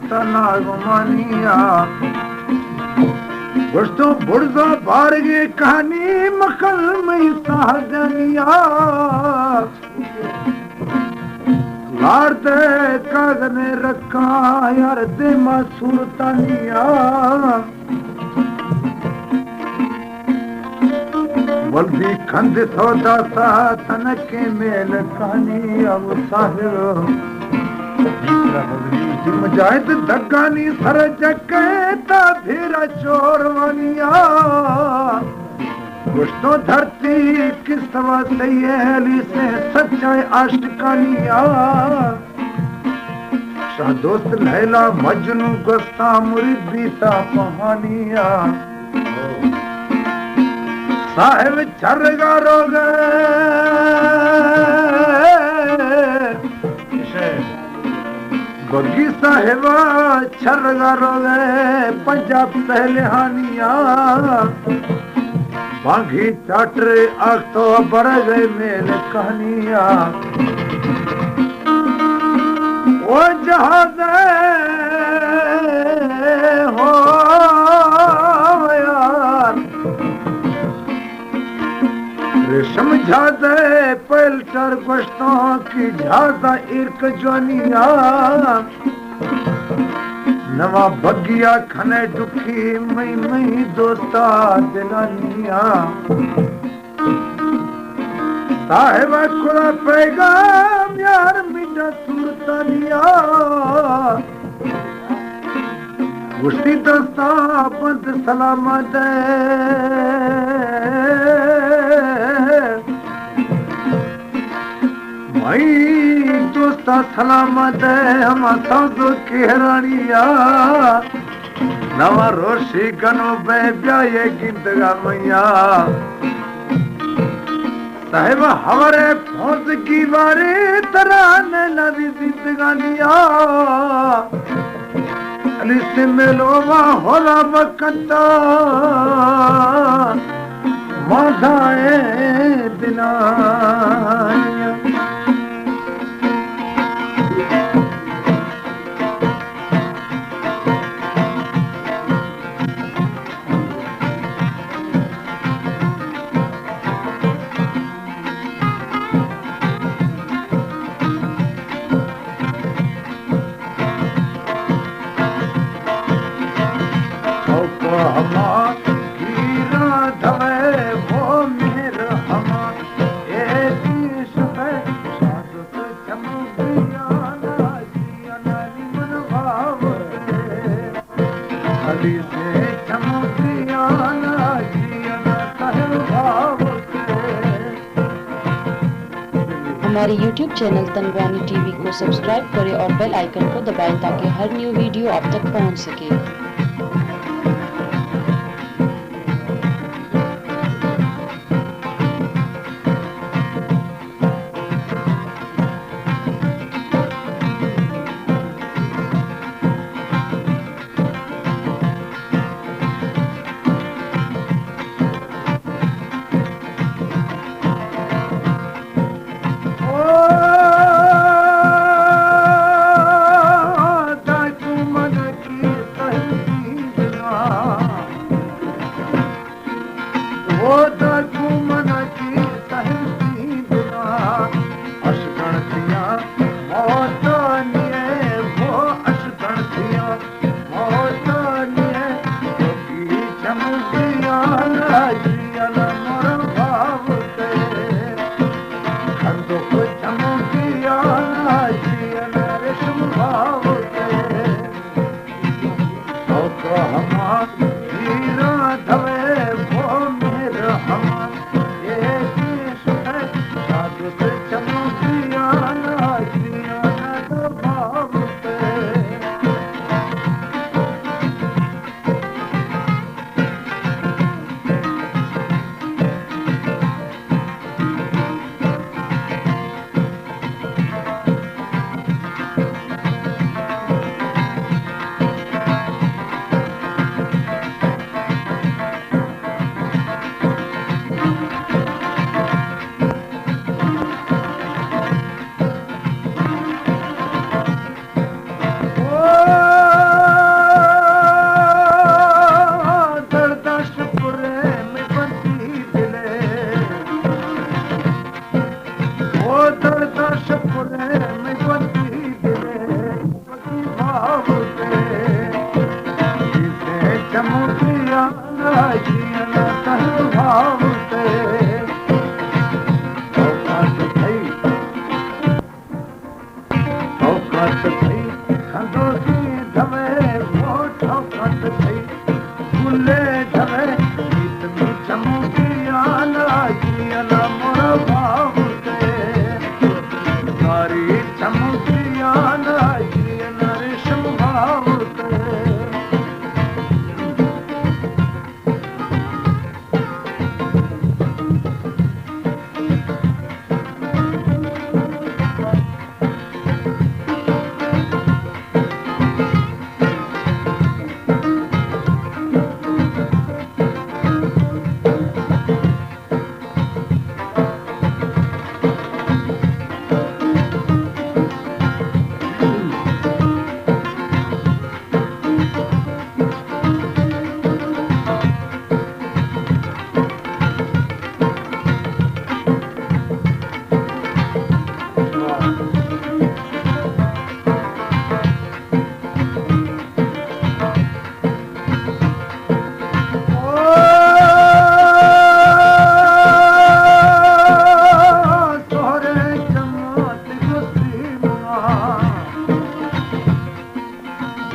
तना गुमानिया गुस्तों बुढ़ो बारगे कहानी मकल में साजनिया लारते कागने रखा यार दे सूरतानिया बल्दी खंड सौदा सा तनके मेल कहानी अब साहिर मुजाहिद दगानी सर जगता फिर चोरवानिया गुस्तों धरती किसवा सैली से सच्चाई आशिकानिया शाह दोस्त लैला मजनू गुस्ता मुरीदी सा कहानिया साहिब चरगा रोग बगी साहिबा चरगा रोग पंजाब पहले हानिया बांगी चाटरे आग तो बढ़ गए मेरे कहानिया वो जहाज हो यार रेशम झादे पलटर गोश्तों की झादा इर्क ज्वानिया नवा बगिया खने दुखी मई दोस्ता दिलानिया साहिब खुदा पैगाम यार मीठा सुरतानिया गुस्ती दोस्ता बंद सलामत मई दोस्ता सलामत हम तो केरानिया नवा रोशी गनो बे ब्याये गिंदगा मैया साहिब हमारे फौज की बारी तराने लगी जिंदगानिया अली से मिलोवा होला बकता मजाए दिलानिया हमारे YouTube चैनल तनवानी टीवी को सब्सक्राइब करें और बेल आइकन को दबाएं ताकि हर न्यू वीडियो आप तक पहुंच सके।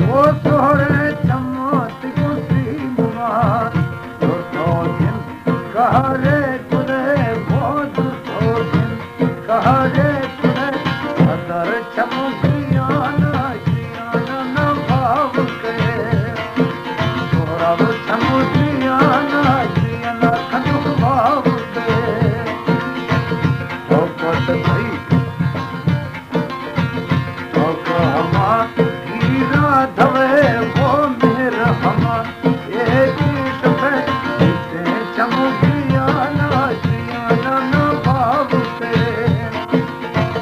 वो सोहरे चमोत गुसी मुमार तो दिन कहरे तुरे वो दो दिन कहरे तुरे अदर चमकियाना जियाना भाव के सोहरा चमकियाना जियाना खंड भाव के तो कत भई धवे वो मेरा हमार एक सफे इसे चमकिया ना जियाना ना भाव से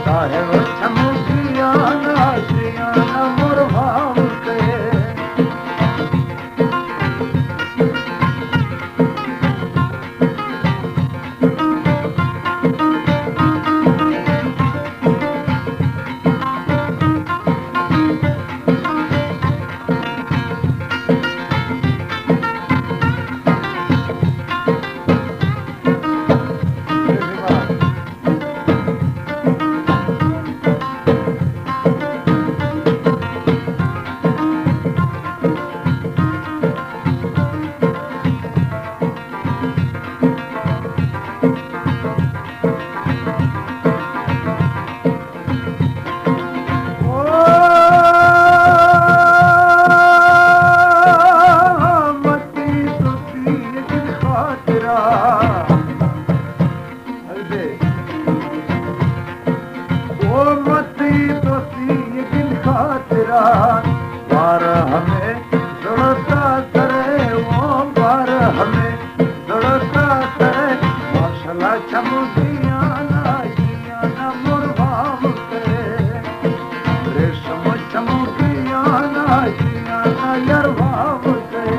साहेब चमकिया ना जियाना मोर भाव से बार हमें दौड़ता करे वो बार हमें दौड़ता करे माशाल्लाह चमकियाना जियाना मोर भाव करे रेशम चमकियाना जियाना यार भाव करे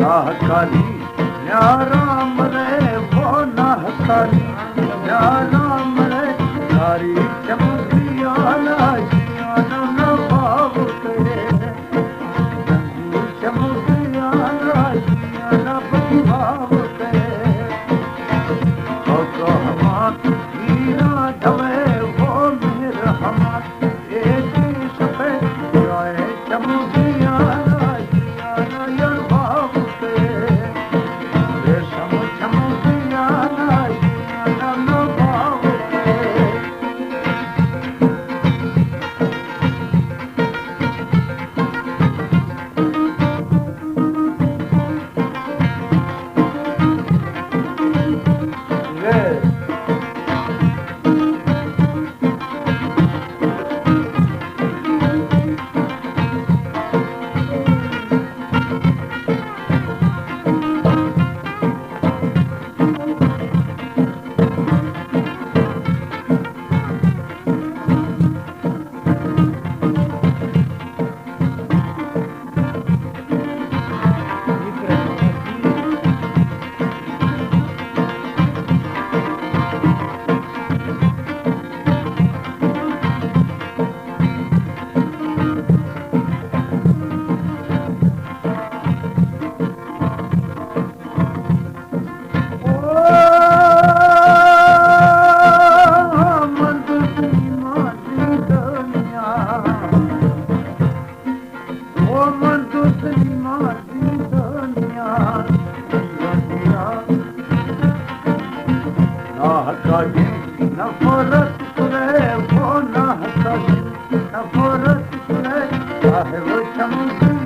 नाहकारी न्याराम रे वो नाहकारी न्याराम रे सारी चमकियाना जियाना न भाव के चमकियाना जियाना भाव के तो हमार हीरा धवे वो मेरा हमार एक सफे जाए चमकियाना जियाना यार भाव के रेशम चमकियाना जियाना न भाव के नफरत करे वो ना नफरत करे चाहे वो चमकी